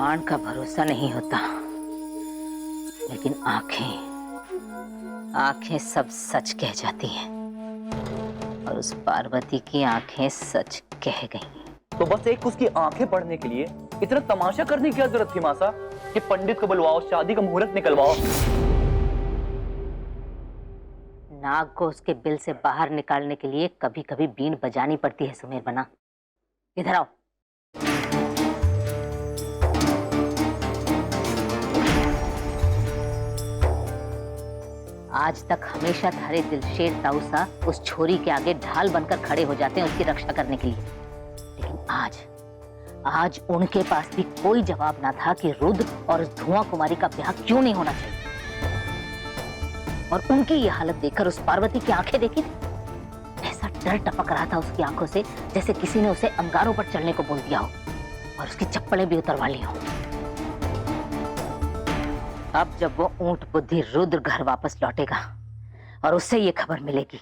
जबान का भरोसा नहीं होता, लेकिन आंखें सब सच कह जाती हैं, और उस पार्वती की आंखें सच कह गई। तो बस एक उसकी आंखें पढ़ने के लिए इतना तमाशा करने की क्या जरूरत थी मासा? कि पंडित को बुलवाओ, शादी का मुहूर्त निकलवाओ। नाग को उसके बिल से बाहर निकालने के लिए कभी कभी बीन बजानी पड़ती है। सुमेर बना, इधर आओ। आज तक हमेशा थारे दिलशेर ताऊसा उस छोरी के आगे ढाल बनकर खड़े हो जाते हैं उसकी रक्षा करने के लिए, लेकिन आज उनके पास भी कोई जवाब ना था कि रुद्र और उस धुआं कुमारी का ब्याह क्यों नहीं होना चाहिए। और उनकी ये हालत देखकर उस पार्वती की आंखें देखी थी, ऐसा डर टपक रहा था उसकी आंखों से जैसे किसी ने उसे अंगारों पर चढ़ने को बोल दिया हो और उसकी चप्पलें भी उतरवा ली हो। अब जब वो ऊंट बुद्धि रुद्र घर वापस लौटेगा और उससे ये खबर मिलेगी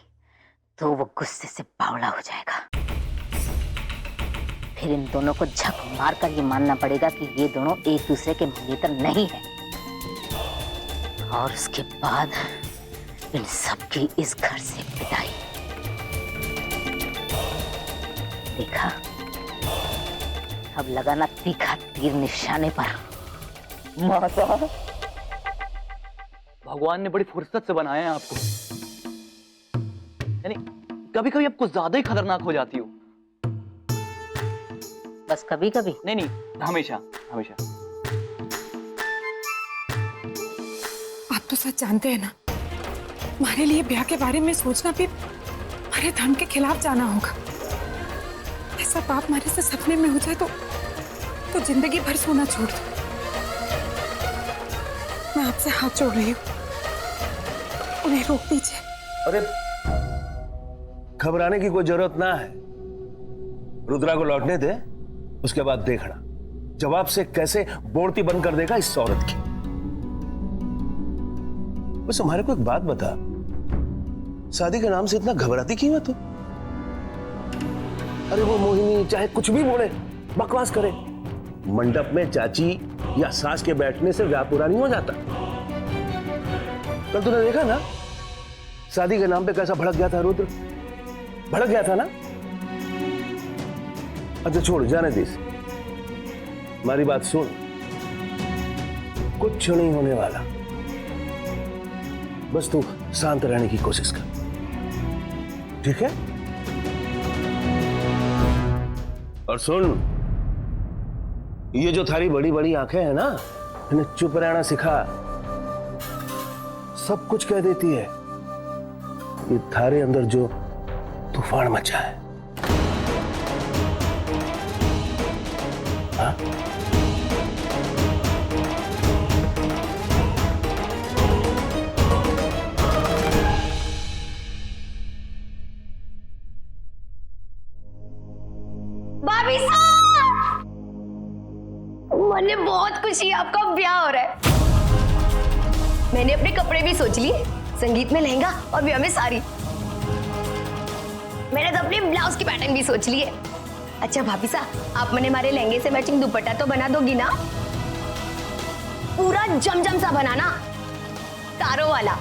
तो वो गुस्से से बावला हो जाएगा। फिर इन दोनों को झक मारकर ये मानना पड़ेगा कि ये दोनों एक दूसरे के मंगेतर नहीं हैं। और उसके बाद इन सबकी इस घर से विदाई। देखा, अब लगाना तीखा तीर निशाने पर। माता, भगवान ने बड़ी फुर्सत से बनाया है आपको। यानी कभी कभी आपको ज्यादा ही खतरनाक हो जाती हो। बस कभी कभी नहीं, हमेशा हमेशा। आप तो सच जानते हैं ना, हमारे लिए ब्याह के बारे में सोचना भी हमारे धर्म के खिलाफ जाना होगा। ऐसा पाप हमारे से सपने में हो जाए तो जिंदगी भर सोना छोड़ दो। मैं आपसे हाथ जोड़ रही हूँ, उन्हें रोक दीजिए। अरे घबराने की कोई जरूरत ना है। रुद्रा को लौटने दे, उसके बाद देखना जवाब से कैसे बोलती बंद कर देगा इस औरत की। बस हमारे को एक बात बता, शादी के नाम से इतना घबराती क्यों है तू? अरे वो मोहिनी चाहे कुछ भी बोले, बकवास करे, मंडप में चाची या सास के बैठने से ब्याह पूरा नहीं हो जाता। कल तूने देखा ना शादी के नाम पे कैसा भड़क गया था रुद्र, भड़क गया था ना। अच्छा छोड़, जाने दे, हमारी बात सुन, कुछ नहीं होने वाला। बस तू शांत रहने की कोशिश कर, ठीक है? और सुन, ये जो थारी बड़ी बड़ी आंखें हैं ना, इन्हें चुप रहना सिखा। सब कुछ कह देती है। ये थारे अंदर जो तूफान मचा है, हाँ? भाभी साहब, मुझे बहुत खुशी है, आपका ब्याह हो रहा है। मैंने अपने कपड़े भी सोच लिए, संगीत में लहंगा और ब्याह में साड़ी। मैंने तो अपने ब्लाउज की पैटर्न भी सोच ली है। अच्छा भाभी साहब, आप मैंने हमारे लहंगे से मैचिंग दुपट्टा तो बना दोगी ना? पूरा जमजम सा बनाना, तारों वाला,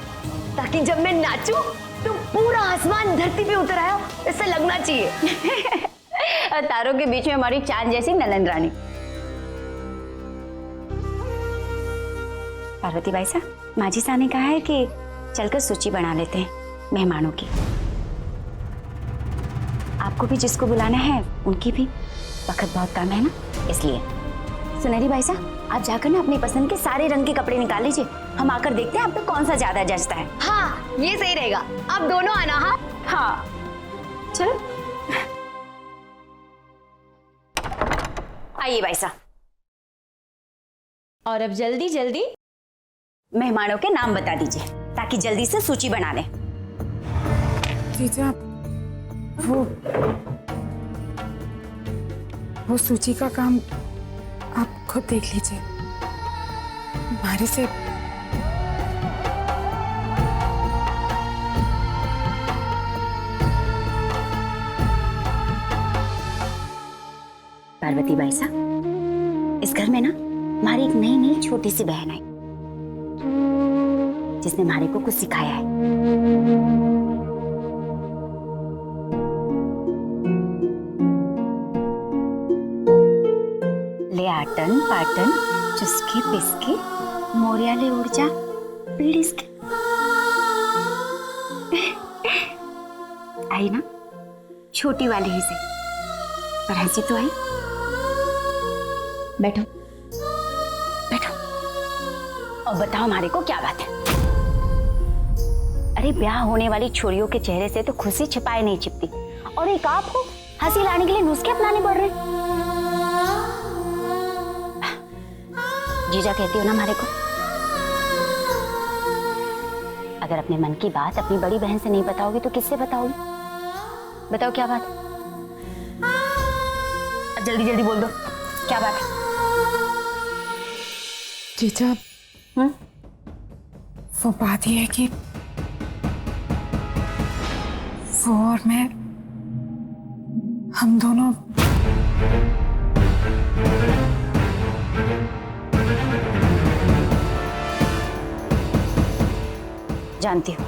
ताकि जब मैं नाचूं तो पूरा आसमान धरती पे उतर आया, ऐसा लगना चाहिए। तारों के बीच में हमारी चांद जैसी नलन रानी। पार्वती भाई साहब, माजी साहब ने कहा है कि चलकर सूची बना लेते हैं मेहमानों की। आपको भी जिसको बुलाना है उनकी भी, वक्त बहुत कम है ना, इसलिए। सुनहरी भाई साहब, आप जाकर ना अपनी पसंद के सारे रंग के कपड़े निकाल लीजिए। हम आकर देखते हैं आप पे कौन सा ज्यादा जचता है। हाँ, ये सही रहेगा। आप दोनों आना। हाँ हाँ, चलो आइए भाई साहब। और अब जल्दी जल्दी मेहमानों के नाम बता दीजिए ताकि जल्दी से सूची बना लें। जीजा, वो सूची का काम आप खुद देख लीजिए। हमारे से पार्वती भाई साहब, इस घर में ना हमारी एक नई नई छोटी सी बहन आई जिसने हमारे को कुछ सिखाया है। ले आटन पाटन चुस्की पिसकी मोरिया ले उड़ जा पीड़ इसके। आई ना छोटी वाली ही से, पर हंसी तो आई। बैठो बैठो और बताओ हमारे को क्या बात है। अरे ब्याह होने वाली छोरियों के चेहरे से तो खुशी छिपाए नहीं छिपती, और एक आप हो हंसी लाने के लिए नुस्खे अपनाने पड़ रहे। जीजा कहती हो ना हमारे को, अगर अपने मन की बात अपनी बड़ी बहन से नहीं बताओगी तो किससे बताओगी? बताओ क्या बात है? जल्दी जल्दी बोल दो क्या बात है। जीजा, वो बात ही है कि वो और मैं, हम दोनों जानती हूँ।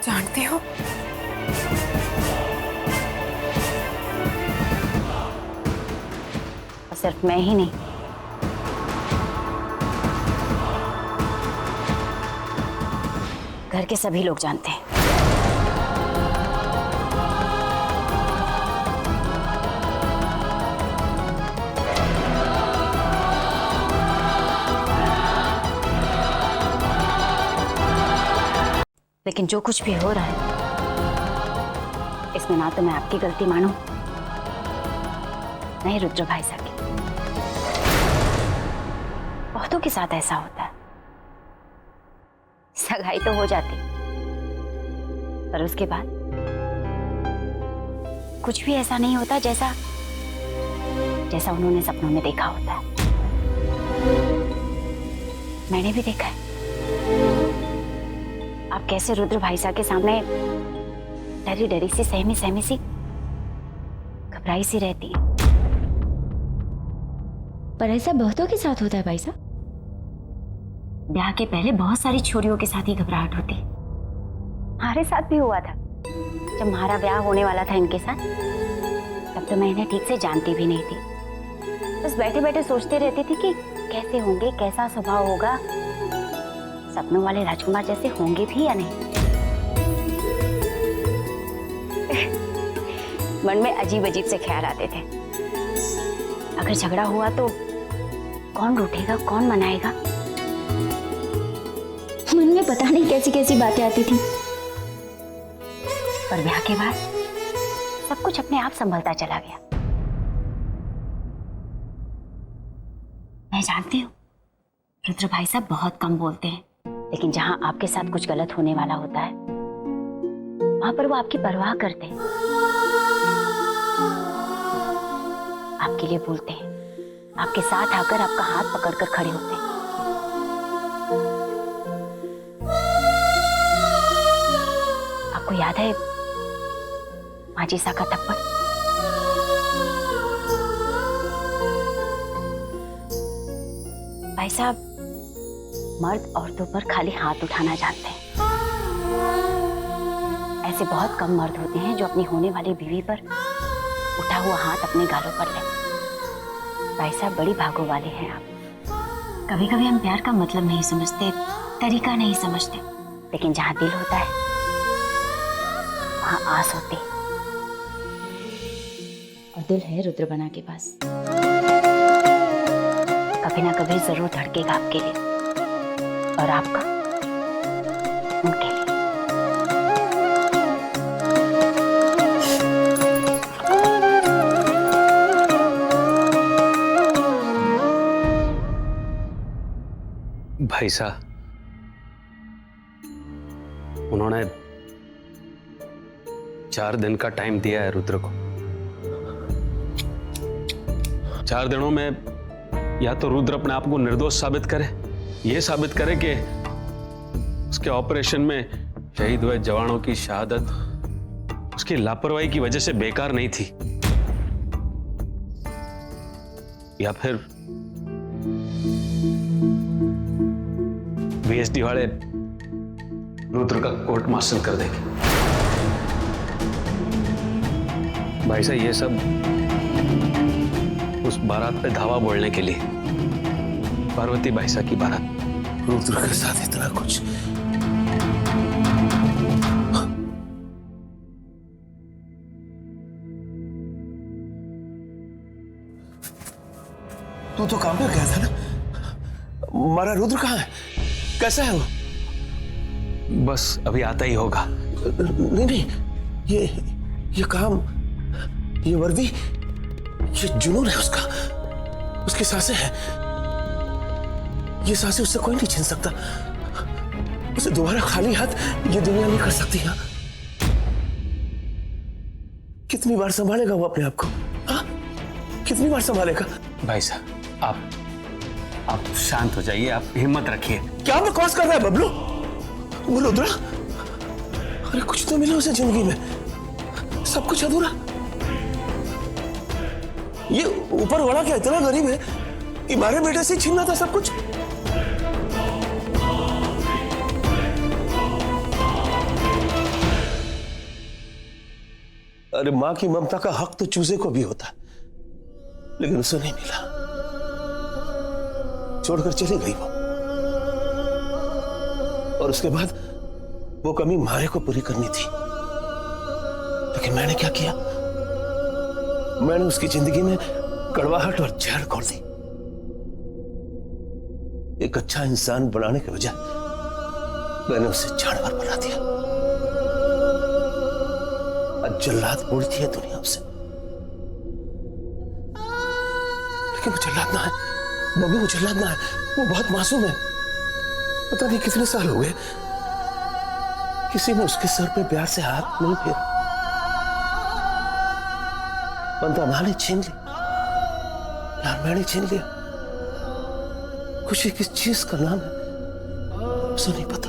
जानते हो? और सिर्फ मैं ही नहीं, घर के सभी लोग जानते हैं। लेकिन जो कुछ भी हो रहा है इसमें ना तो मैं आपकी गलती मानूं, नहीं रुद्र भाई साहब की। बहुतों के साथ ऐसा होता है, सगाई तो हो जाती पर उसके बाद कुछ भी ऐसा नहीं होता जैसा जैसा उन्होंने सपनों में देखा होता है। मैंने भी देखा है आप कैसे रुद्र भाई साहब के सामने डरी डरी सी सहमी सहमी सी घबराई सी रहती है। पर ऐसा बहुतों के साथ होता है भाई साहब। ब्याह के पहले बहुत सारी छोरियों के साथ ही घबराहट होती है। हमारे साथ भी हुआ था। जब हमारा ब्याह होने वाला था इनके साथ, तब तो मैं इन्हें ठीक से जानती भी नहीं थी। बस बैठे बैठे सोचते रहती थी कि कैसे होंगे, कैसा स्वभाव होगा, सपनों वाले राजकुमार जैसे होंगे भी या नहीं। मन में अजीब अजीब से ख्याल आते थे। अगर झगड़ा हुआ तो कौन रूठेगा, कौन मनाएगा। मन में पता नहीं कैसी कैसी बातें आती थी। पर ब्याह के बाद सब कुछ अपने आप संभलता चला गया। मैं जानती हूँ रुद्र भाई साहब बहुत कम बोलते हैं, लेकिन जहां आपके साथ कुछ गलत होने वाला होता है वहां पर वो आपकी परवाह करते हैं, आपके लिए बोलते हैं, आपके साथ आकर आपका हाथ पकड़कर खड़े होते हैं। आपको याद है माजी सा का थप्पड़? भाई साहब, मर्द औरतों पर खाली हाथ उठाना जानते हैं। ऐसे बहुत कम मर्द होते हैं जो अपनी होने वाली बीवी पर उठा हुआ हाथ अपने गालों पर ले। भाई साहब, बड़ी भागों वाले हैं आप। कभी कभी हम प्यार का मतलब नहीं समझते, तरीका नहीं समझते, लेकिन जहां दिल होता है वहां आस होती है। और दिल है रुद्र बना के पास, कभी ना कभी जरूर धड़केगा आपके लिए, और आपका उनके लिए। भाई साहब, उन्होंने 4 दिन का टाइम दिया है रुद्र को। 4 दिनों में या तो रुद्र अपने आप को निर्दोष साबित करे, ये साबित करे कि उसके ऑपरेशन में शहीद हुए जवानों की शहादत उसकी लापरवाही की वजह से बेकार नहीं थी, या फिर वीएसडी वाले रुद्र का कोर्ट मार्शल कर देंगे। भाई साहब, ये सब उस बारात पे धावा बोलने के लिए, पार्वती भाई साहब की बारात। रुद्र के साथ इतना कुछ। तू तो काम पे गया था ना, हमारा रुद्र कहाँ है? कैसा है वो? बस अभी आता ही होगा। नहीं नहीं, ये काम, ये वर्दी, ये जुनून है उसका, उसकी सांसें हैं, ये सांसें उससे कोई नहीं छीन सकता। उसे दोबारा खाली हाथ ये दुनिया नहीं कर सकती। हाँ, कितनी बार संभालेगा वो अपने आप को? हाँ, कितनी बार संभालेगा? भाई साहब, आप शांत हो जाइए, आप हिम्मत रखिए। क्या बकवास कर रहा है बबलू? वो रुद्रा, अरे कुछ तो मिला उसे जिंदगी में, सब कुछ अधूरा। ये ऊपर वाला क्या इतना गरीब है कि हमारे बेटे से छीनना था सब कुछ? अरे मां की ममता का हक तो चूजे को भी होता, लेकिन उसे नहीं मिला, छोड़कर चली गई वो। और उसके बाद वो कमी मारे को पूरी करनी थी, लेकिन मैंने क्या किया? मैंने उसकी जिंदगी में कड़वाहट और जहर घोल दी। एक अच्छा इंसान बनाने के बजाय मैंने उसे जानवर बना दिया। आज जल्लाद बोलती है दुनिया उसे, लेकिन वो जल्लाद ना है बबलू, वो जल्लाद ना है, वो बहुत मासूम है। पता नहीं कितने साल हो गए किसी ने उसके सर पे प्यार से हाथ नहीं फेरा। बंदा मां ने छीन ली, प्यार मैंने छीन लिया। खुशी किस चीज का नाम है उसे नहीं पता।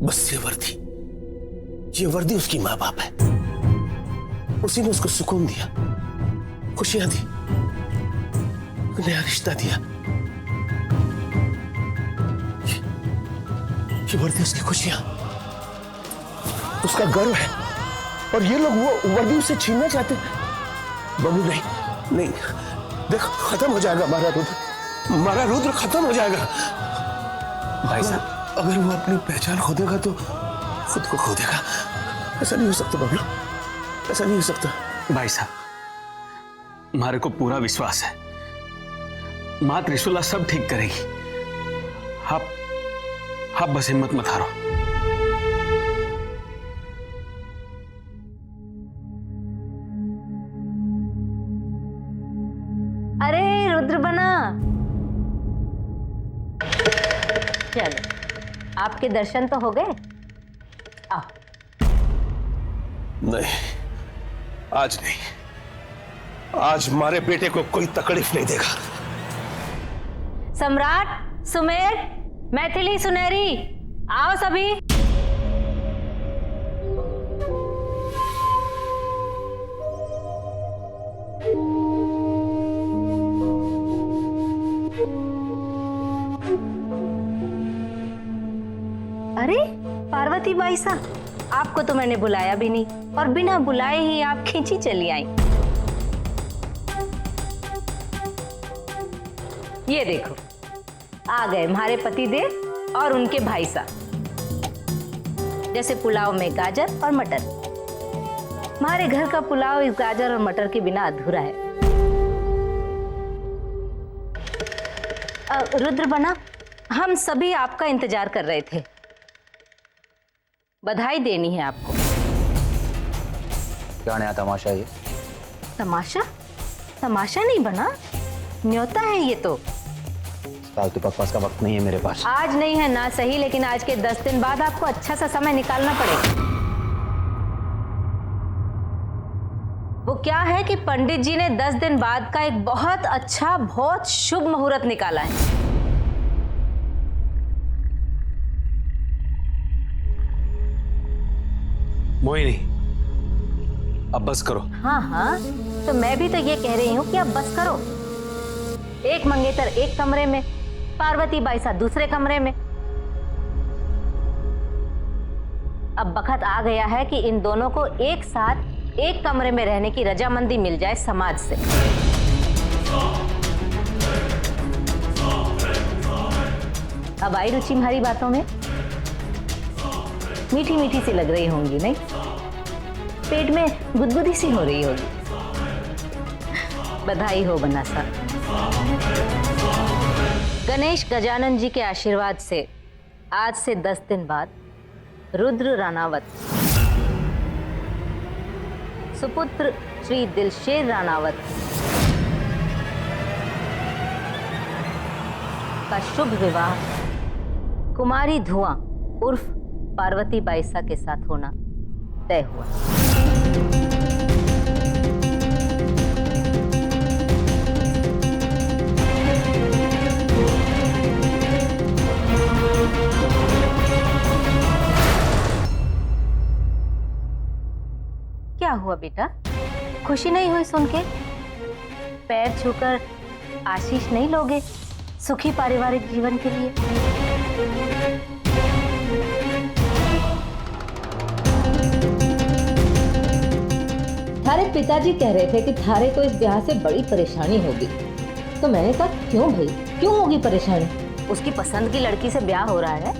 बस ये वर्दी उसकी माँ बाप है, उसी ने उसको सुकून दिया, खुशियां दी, नया रिश्ता दिया। ये वर्दी उसकी खुशियां, उसका गर्व है, और ये लोग वो वर्दी उसे छीनना चाहते हैं। बबलू नहीं नहीं, देख खत्म हो जाएगा हमारा रुद्र खत्म हो जाएगा। भाई साहब, अगर वो अपनी पहचान खो देगा तो खुद को खो देगा। ऐसा नहीं हो सकता बबलू, ऐसा नहीं हो सकता। भाई साहब, हमारे को पूरा विश्वास है, मां त्रिशूला सब ठीक करेगी। आप बस हिम्मत मत हारो। अरे रुद्र बना, चलो आपके दर्शन तो हो गए। आओ। नहीं, आज नहीं, आज हमारे बेटे को कोई तकलीफ नहीं देगा। सम्राट, सुमेर, मैथिली, सुनहरी, आओ सभी। अरे पार्वती बाई साहब, आपको तो मैंने बुलाया भी नहीं, और बिना बुलाए ही आप खींची चली आई। ये देखो, आ गए हमारे पतिदेव और उनके भाई साहब। जैसे पुलाव में गाजर और मटर, हमारे घर का पुलाव इस गाजर और मटर के बिना अधूरा है। रुद्र बना, हम सभी आपका इंतजार कर रहे थे, बधाई देनी है आपको। क्या नया तमाशा ये? तमाशा? तमाशा नहीं बना, न्योता है ये तो। फालतू बकवास का वक्त नहीं है मेरे पास। आज नहीं है ना सही, लेकिन आज के 10 दिन बाद आपको अच्छा सा समय निकालना पड़ेगा। वो क्या है कि पंडित जी ने 10 दिन बाद का एक बहुत अच्छा, बहुत शुभ मुहूर्त निकाला है। मोहिनी, अब बस करो। हाँ हाँ, तो मैं भी तो ये कह रही हूँ कि अब बस करो। एक मंगेतर एक कमरे में, पार्वती बाई साहब दूसरे कमरे में। अब वक्त आ गया है कि इन दोनों को एक साथ एक कमरे में रहने की रजामंदी मिल जाए समाज से। अब आई रुचि हमारी बातों में? मीठी मीठी सी लग रही होंगी नहीं? पेट में गुदगुदी सी हो रही होगी। बधाई हो बनासा। गणेश गजानन जी के आशीर्वाद से आज से 10 दिन बाद रुद्र राणावत सुपुत्र श्री दिलशेर राणावत का शुभ विवाह कुमारी धुआं उर्फ पार्वती बाईसा के साथ होना तय हुआ। क्या हुआ बेटा, खुशी नहीं हुई सुन के? पैर छूकर आशीष नहीं लोगे सुखी पारिवारिक जीवन के लिए? थारे पिताजी कह रहे थे कि थारे को इस ब्याह से बड़ी परेशानी होगी, तो मैंने कहा क्यों भाई, क्यों होगी परेशानी? उसकी पसंद की लड़की से ब्याह हो रहा है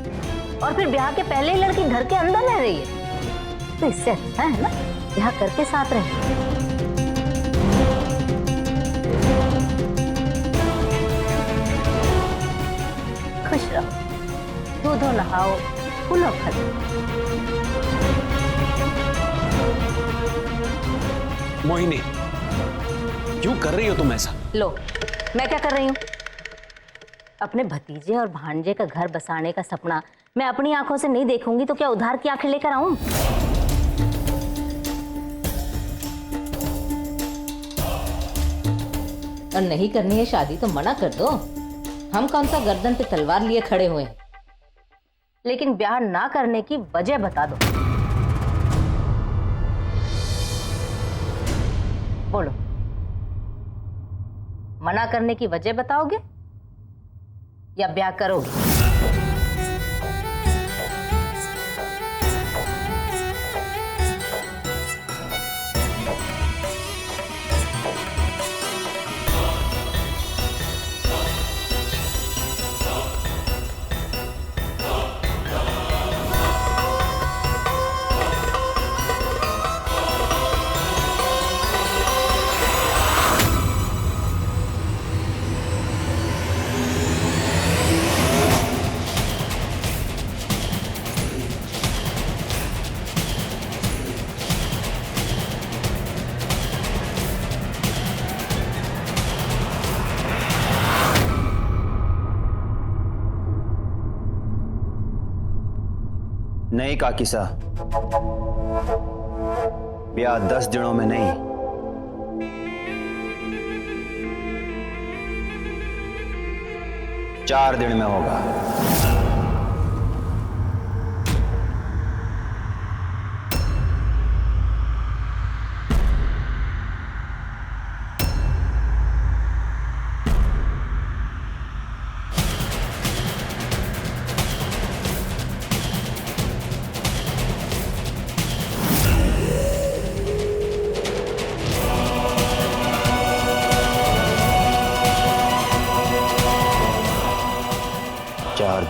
और फिर ब्याह के पहले ही लड़की घर के अंदर रह रही है, तो इससे अच्छा है ना ब्याह करके साथ रहे। खुश रहो, दूधो नहाओ, फूलो फलो। मोहिनी, क्यों कर रही हो तुम ऐसा? लो, मैं क्या कर रही हूँ? अपने भतीजे और भांजे का घर बसाने का सपना मैं अपनी आंखों से नहीं देखूंगी तो क्या उधार की आंखें लेकर आऊं? और नहीं करनी है शादी तो मना कर दो। हम कौन सा गर्दन पे तलवार लिए खड़े हुए हैं, लेकिन ब्याह ना करने की वजह बता दो। बोलो, मना करने की वजह बताओगे या ब्याह करोगे? नहीं काकी सा, ब्याह 10 दिनों में नहीं, 4 दिन में होगा।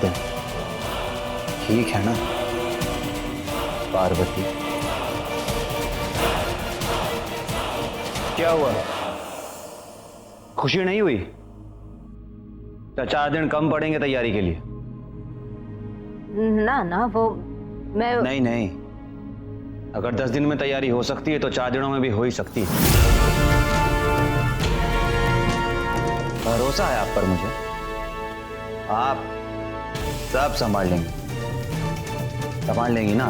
दिन ठीक है ना पार्वती? क्या हुआ, खुशी नहीं हुई? तो 4 दिन कम पड़ेंगे तैयारी के लिए। ना ना, वो मैं नहीं नहीं, अगर 10 दिन में तैयारी हो सकती है तो 4 दिनों में भी हो ही सकती है। भरोसा है आप पर मुझे, आप सब संभाल लेंगी, संभाल लेंगी ना?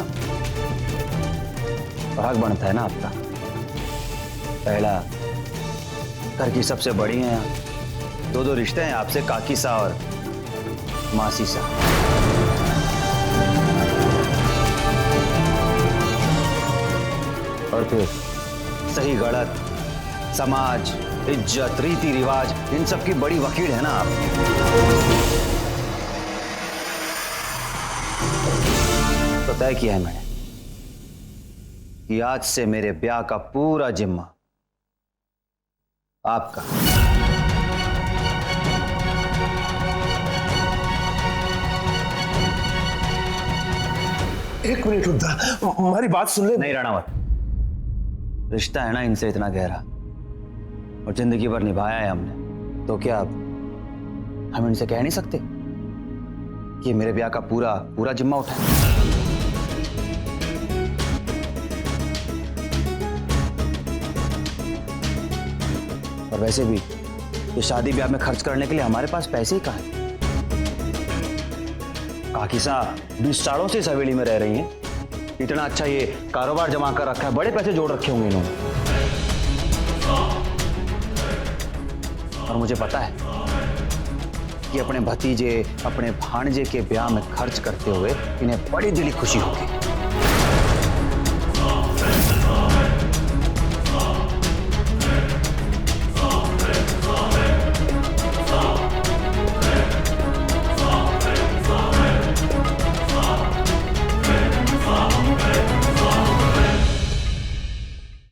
तो हक बनता है ना आपका। पहला घर की सबसे बड़ी हैं, 2 रिश्ते हैं आपसे, काकी सा और मासी सा। 4 और फिर सही गलत, समाज, इज्जत, रीति रिवाज, इन सब की बड़ी वकील है ना आप। तो तय किया है मैंने कि आज से मेरे ब्याह का पूरा जिम्मा आपका। एक मिनट रुद्रा, हमारी बात सुन ले। नहीं राणावत, रिश्ता है ना इनसे इतना गहरा और जिंदगी भर निभाया है हमने, तो क्या अब हम इनसे कह नहीं सकते कि मेरे ब्याह का पूरा पूरा जिम्मा उठाए? और वैसे भी तो शादी ब्याह में खर्च करने के लिए हमारे पास पैसे ही कहाँ हैं? काकी साहब 20 सालों से इस हवेली में रह रही हैं, इतना अच्छा ये कारोबार जमा कर रखा है, बड़े पैसे जोड़ रखे होंगे इन्होंने। और मुझे पता है कि अपने भतीजे, अपने भांजे के ब्याह में खर्च करते हुए इन्हें बड़ी दिली खुशी होगी।